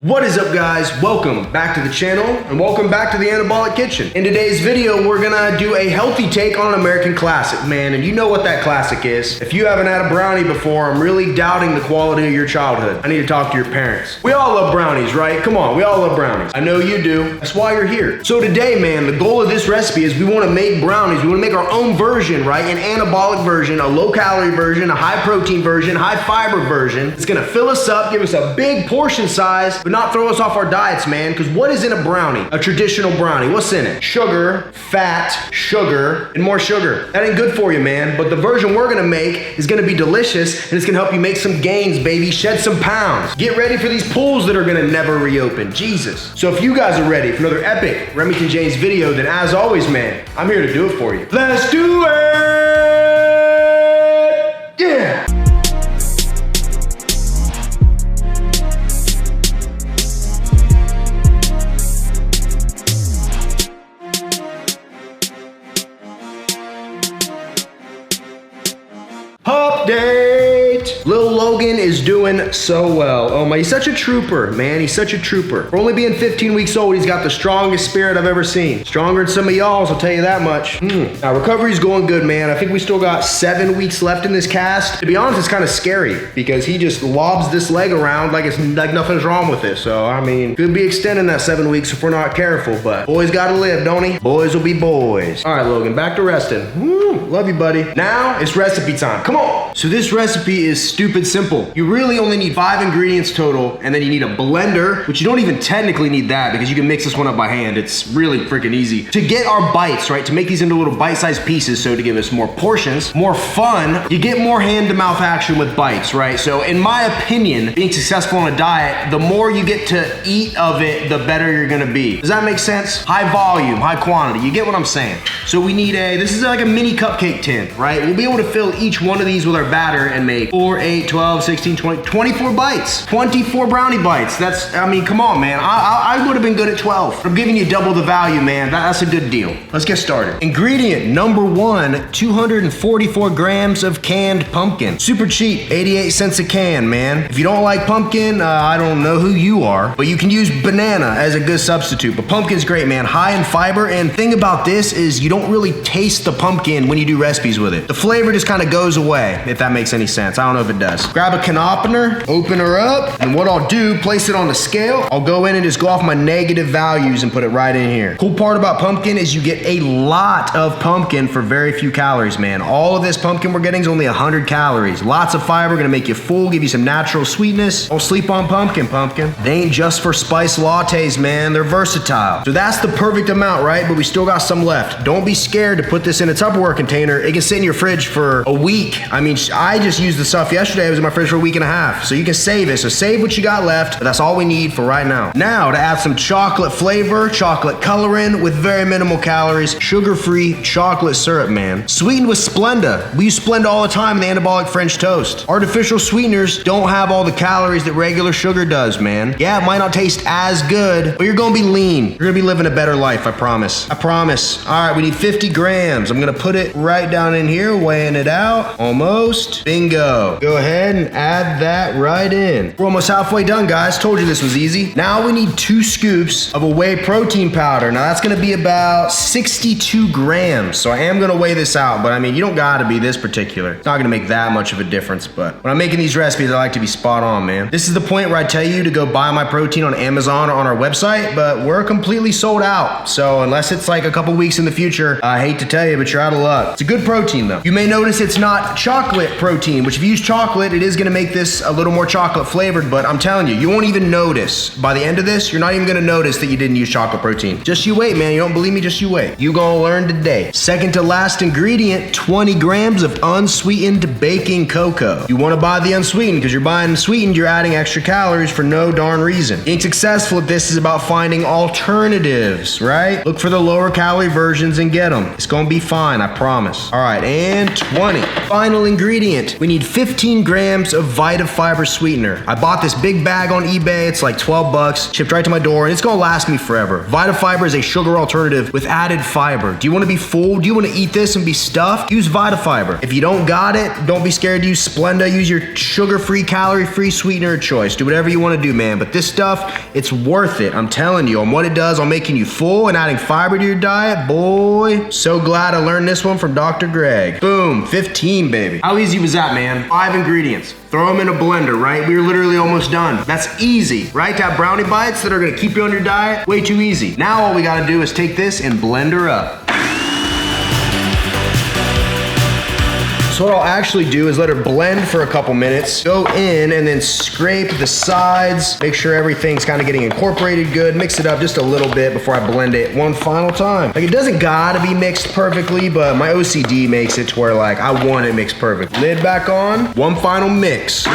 What is up, guys? Welcome back to the channel and welcome back to the Anabolic Kitchen. In today's video, we're gonna do a healthy take on an American classic, man, and you know what that classic is. If you haven't had a brownie before, I'm really doubting the quality of your childhood. I need to talk to your parents. We all love brownies, right? Come on, we all love brownies. I know you do. That's why you're here. So today, man, the goal of this recipe is we wanna make brownies. We wanna make our own version, right? An anabolic version, a low-calorie version, a high-protein version, high-fiber version. It's gonna fill us up, give us a big portion size, but not throw us off our diets, man, because what is in a brownie? A traditional brownie, what's in it? Sugar, fat, sugar, and more sugar. That ain't good for you, man, but the version we're gonna make is gonna be delicious, and it's gonna help you make some gains, baby, shed some pounds. Get ready for these pools that are gonna never reopen, Jesus. So if you guys are ready for another epic Remington James video, then as always, man, I'm here to do it for you. Let's do it! Yeah! Update! Lil Logan is doing so well. Oh my, he's such a trooper, man. He's such a trooper. For only being 15 weeks old, he's got the strongest spirit I've ever seen. Stronger than some of y'all's, I'll tell you that much. Now, recovery's going good, man. I think we still got 7 weeks left in this cast. To be honest, it's kind of scary because he just lobs this leg around like nothing's wrong with it. So, I mean, could be extending that 7 weeks if we're not careful, but boys gotta live, don't he? Boys will be boys. All right, Logan, back to resting. Love you, buddy. Now, it's recipe time. Come on! So this recipe is stupid simple. You really only need 5 ingredients total, and then you need a blender, which you don't even technically need that because you can mix this one up by hand. It's really freaking easy. To get our bites, right, to make these into little bite-sized pieces, so to give us more portions, more fun, you get more hand-to-mouth action with bites, right? So in my opinion, being successful on a diet, the more you get to eat of it, the better you're gonna be. Does that make sense? High volume, high quantity, you get what I'm saying? So we need this is like a mini cupcake tin, right? We'll be able to fill each one of these with our batter and make 4, 8, 12, 16, 20, 24 bites. 24 brownie bites. That's, I mean, come on, man. I would have been good at 12. I'm giving you double the value, man. That's a good deal. Let's get started. Ingredient number 1, 244 grams of canned pumpkin. Super cheap, 88 cents a can, man. If you don't like pumpkin, I don't know who you are, but you can use banana as a good substitute. But pumpkin's great, man. High in fiber, and thing about this is you don't really taste the pumpkin when you do recipes with it. The flavor just kind of goes away, if that makes any sense. I don't know if it does. Grab a can opener, open her up, and what I'll do, place it on the scale. I'll go in and just go off my negative values and put it right in here. Cool part about pumpkin is you get a lot of pumpkin for very few calories, man. All of this pumpkin we're getting is only 100 calories. Lots of fiber, gonna make you full, give you some natural sweetness. Don't sleep on pumpkin. They ain't just for spice lattes, man. They're versatile. So that's the perfect amount, right? But we still got some left. Don't be scared to put this in a Tupperware container. It can sit in your fridge for a week. I mean, I just used the stuff yesterday. It was in my fridge for a week and a half. So you can save it. So save what you got left, but that's all we need for right now. Now to add some chocolate flavor, chocolate coloring with very minimal calories, sugar-free chocolate syrup, man. Sweetened with Splenda. We use Splenda all the time in the anabolic French toast. Artificial sweeteners don't have all the calories that regular sugar does, man. Yeah, it might not taste as good, but you're gonna be lean. You're gonna be living a better life, I promise. I promise. All right, we need 50 grams. I'm gonna put it right down in here, weighing it out. Almost. Bingo. Go ahead and add that right in. We're almost halfway done, guys. Told you this was easy. Now we need 2 scoops of a whey protein powder. Now that's gonna be about 62 grams. So I am gonna weigh this out, but I mean, you don't gotta be this particular. It's not gonna make that much of a difference, but when I'm making these recipes, I like to be spot on, man. This is the point where I tell you to go buy my protein on Amazon or on our website, but we're completely sold out. So unless it's like a couple weeks in the future, I hate to tell you, but you're out of luck. It's a good protein though. You may notice it's not chocolate protein, which if you use chocolate, it is gonna make this a little more chocolate flavored, but I'm telling you, you won't even notice. By the end of this, you're not even gonna notice that you didn't use chocolate protein. Just you wait, man. You don't believe me? Just you wait. You gonna learn today. Second to last ingredient, 20 grams of unsweetened baking cocoa. You wanna buy the unsweetened because you're buying sweetened, you're adding extra calories for no darn reason. Being successful at this is about finding alternatives, right? Look for the lower calorie versions and get them. It's gonna be fine, I promise. promise. All right, and 20. Final ingredient. We need 15 grams of VITAFIBER sweetener. I bought this big bag on eBay. It's like 12 bucks, shipped right to my door, and it's gonna last me forever. VITAFIBER is a sugar alternative with added fiber. Do you wanna be full? Do you wanna eat this and be stuffed? Use VITAFIBER. If you don't got it, don't be scared to use Splenda. Use your sugar-free, calorie-free sweetener of choice. Do whatever you wanna do, man. But this stuff, it's worth it. I'm telling you, on what it does on making you full and adding fiber to your diet, boy. So glad I learned this one from Dr. Greg. Boom, 15, baby. How easy was that, man? 5 ingredients. Throw them in a blender, right? We were literally almost done. That's easy, right? To have brownie bites that are gonna keep you on your diet, way too easy. Now all we gotta do is take this and blend her up. So what I'll actually do is let her blend for a couple minutes, go in and then scrape the sides, make sure everything's kind of getting incorporated good, mix it up just a little bit before I blend it one final time. Like, it doesn't gotta be mixed perfectly, but my OCD makes it to where, like, I want it mixed perfect. Lid back on, one final mix.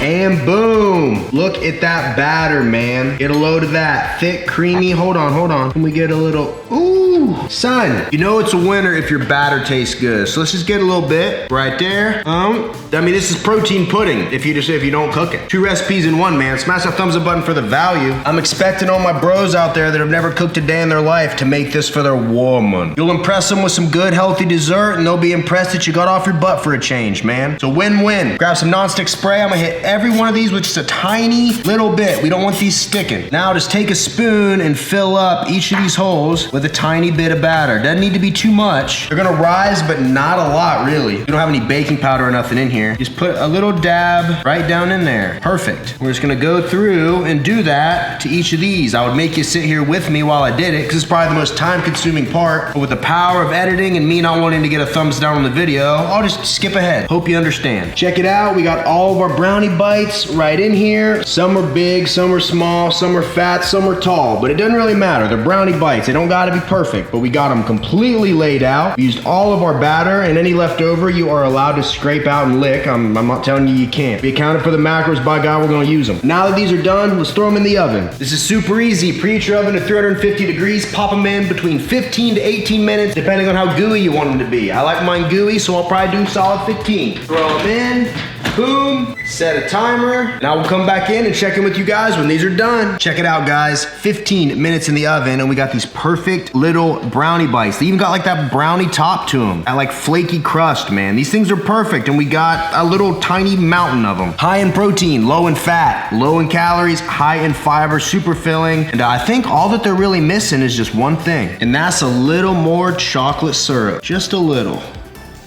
And boom, look at that batter, man. Get a load of that, thick, creamy. Hold on. Can we get a little, ooh, son. You know it's a winner if your batter tastes good. So let's just get a little bit right there. I mean, this is protein pudding if you don't cook it. 2 recipes in one, man. Smash that thumbs up button for the value. I'm expecting all my bros out there that have never cooked a day in their life to make this for their woman. You'll impress them with some good, healthy dessert, and they'll be impressed that you got off your butt for a change, man. So win-win. Grab some nonstick spray. I'm gonna hit every one of these with just a tiny little bit. We don't want these sticking. Now just take a spoon and fill up each of these holes with a tiny bit of batter. Doesn't need to be too much. They're gonna rise, but not a lot, really. You don't have any baking powder or nothing in here. Just put a little dab right down in there. Perfect. We're just gonna go through and do that to each of these. I would make you sit here with me while I did it, because it's probably the most time-consuming part. But with the power of editing and me not wanting to get a thumbs down on the video, I'll just skip ahead. Hope you understand. Check it out. We got all of our brownie bites right in here. Some are big, some are small, some are fat, some are tall, but it doesn't really matter. They're brownie bites. They don't gotta be perfect, but we got them completely laid out. We used all of our batter, and any left over you are allowed to scrape out and lick. I'm not telling you can't. We accounted for the macros, by God, we're gonna use them. Now that these are done, let's throw them in the oven. This is super easy. Preheat your oven to 350 degrees. Pop them in between 15 to 18 minutes, depending on how gooey you want them to be. I like mine gooey, so I'll probably do solid 15. Throw them in. Boom, set a timer. Now we'll come back in and check in with you guys when these are done. Check it out, guys. 15 minutes in the oven, and we got these perfect little brownie bites. They even got like that brownie top to them. That like flaky crust, man. These things are perfect, and we got a little tiny mountain of them. High in protein, low in fat, low in calories, high in fiber, super filling. And I think all that they're really missing is just one thing, and that's a little more chocolate syrup. Just a little.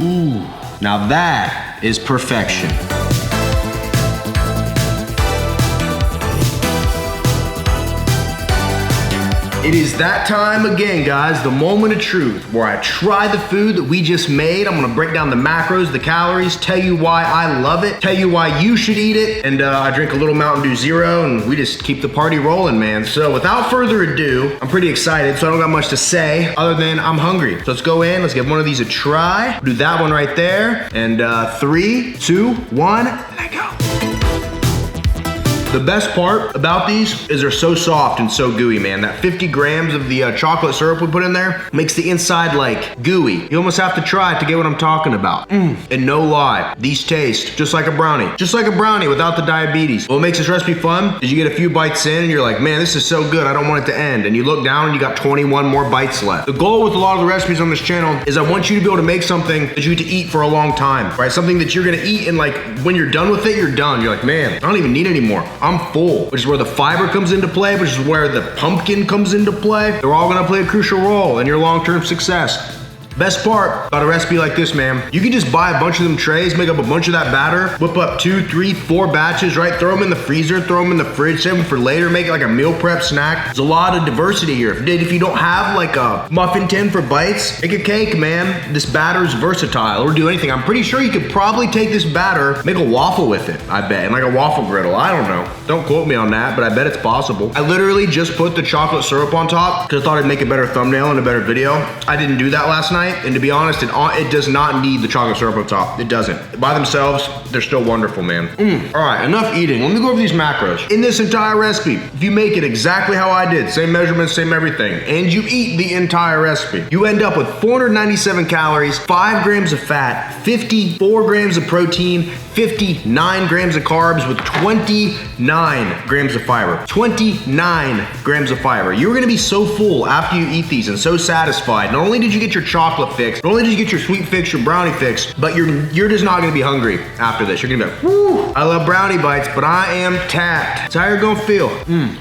Ooh, now that is perfection. It is that time again, guys, the moment of truth, where I try the food that we just made. I'm gonna break down the macros, the calories, tell you why I love it, tell you why you should eat it, and I drink a little Mountain Dew Zero, and we just keep the party rolling, man. So without further ado, I'm pretty excited, so I don't got much to say, other than I'm hungry. So let's go in, let's give one of these a try. Do that one right there, and 3, 2, 1, let go. The best part about these is they're so soft and so gooey, man. That 50 grams of the chocolate syrup we put in there makes the inside like gooey. You almost have to try it to get what I'm talking about. And no lie, these taste just like a brownie. Just like a brownie without the diabetes. What makes this recipe fun is you get a few bites in and you're like, man, this is so good, I don't want it to end. And you look down and you got 21 more bites left. The goal with a lot of the recipes on this channel is I want you to be able to make something that you get to eat for a long time, right? Something that you're gonna eat and like, when you're done with it, you're done. You're like, man, I don't even need any more. I'm full, which is where the fiber comes into play, which is where the pumpkin comes into play. They're all gonna play a crucial role in your long-term success. Best part about a recipe like this, man, you can just buy a bunch of them trays, make up a bunch of that batter, whip up 2, 3, 4 batches, right? Throw them in the freezer, throw them in the fridge, save them for later, make it like a meal prep snack. There's a lot of diversity here. If you don't have like a muffin tin for bites, make a cake, man. This batter is versatile, or do anything. I'm pretty sure you could probably take this batter, make a waffle with it, I bet, and like a waffle griddle. I don't know. Don't quote me on that, but I bet it's possible. I literally just put the chocolate syrup on top because I thought it'd make a better thumbnail and a better video. I didn't do that last night. night, and to be honest, it does not need the chocolate syrup on top. It doesn't. By themselves, they're still wonderful, man. All right, enough eating. Let me go over these macros. In this entire recipe, if you make it exactly how I did, same measurements, same everything, and you eat the entire recipe, you end up with 497 calories, 5 grams of fat, 54 grams of protein, 59 grams of carbs with 29 grams of fiber. 29 grams of fiber. You're gonna be so full after you eat these and so satisfied. Not only did you get your chocolate fix, not only did you get your sweet fix, your brownie fix, but you're just not gonna be hungry after this. You're gonna be like, whoo, I love brownie bites, but I am tapped. That's how you're gonna feel.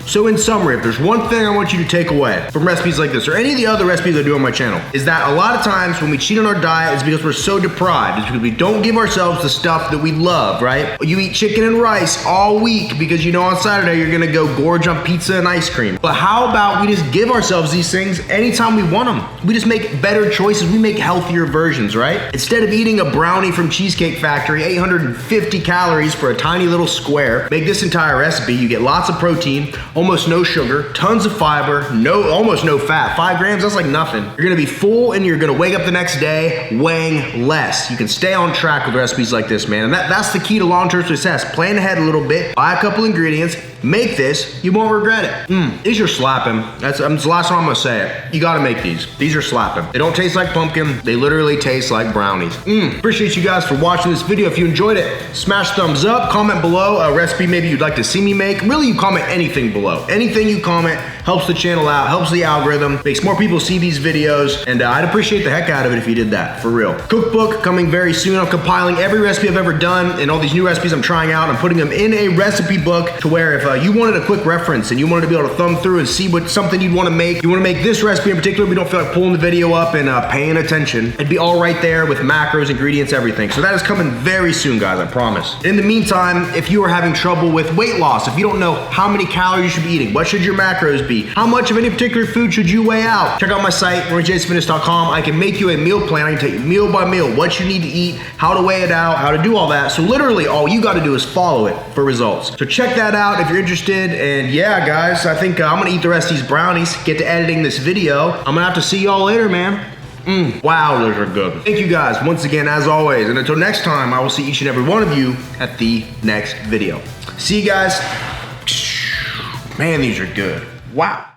So in summary, if there's one thing I want you to take away from recipes like this, or any of the other recipes I do on my channel, is that a lot of times when we cheat on our diet, it's because we're so deprived. It's because we don't give ourselves the stuff that we love, right? You eat chicken and rice all week because you know on Saturday you're gonna go gorge on pizza and ice cream. But how about we just give ourselves these things anytime we want them? We just make better choices. We make healthier versions, right? Instead of eating a brownie from Cheesecake Factory, 850 calories for a tiny little square, make this entire recipe. You get lots of protein, almost no sugar, tons of fiber, almost no fat. 5 grams, that's like nothing. You're gonna be full and you're gonna wake up the next day weighing less. You can stay on track with recipes like this, man. And that's the key to long-term success. Plan ahead a little bit, buy a couple ingredients, make this, you won't regret it. These are slapping. That's the last time I'm gonna say it. You gotta make these. These are slapping. They don't taste like pumpkin. They literally taste like brownies. Appreciate you guys for watching this video. If you enjoyed it, smash thumbs up, comment below a recipe maybe you'd like to see me make. Really, you comment anything below. Anything you comment helps the channel out, helps the algorithm, makes more people see these videos, and I'd appreciate the heck out of it if you did that, for real. Cookbook coming very soon. I'm compiling every recipe I've ever done and all these new recipes I'm trying out. I'm putting them in a recipe book to where if you wanted a quick reference and you wanted to be able to thumb through and see what something you'd want to make, you want to make this recipe in particular, we don't feel like pulling the video up and paying attention, it'd be all right there with macros, ingredients, everything. So that is coming very soon, guys, I promise. In the meantime, if you are having trouble with weight loss, if you don't know how many calories you should be eating, what should your macros be, how much of any particular food should you weigh out, check out my site, RoyJSFitness.com. I can make you a meal plan. I can tell you meal by meal what you need to eat, how to weigh it out, how to do all that. So literally all you got to do is follow it for results. So check that out if you're interested. And yeah, guys, I think I'm gonna eat the rest of these brownies, get to editing this video. I'm gonna have to see y'all later, man. Wow, those are good. Thank you guys once again, as always. And until next time, I will see each and every one of you at the next video. See you guys. Man, these are good. Wow.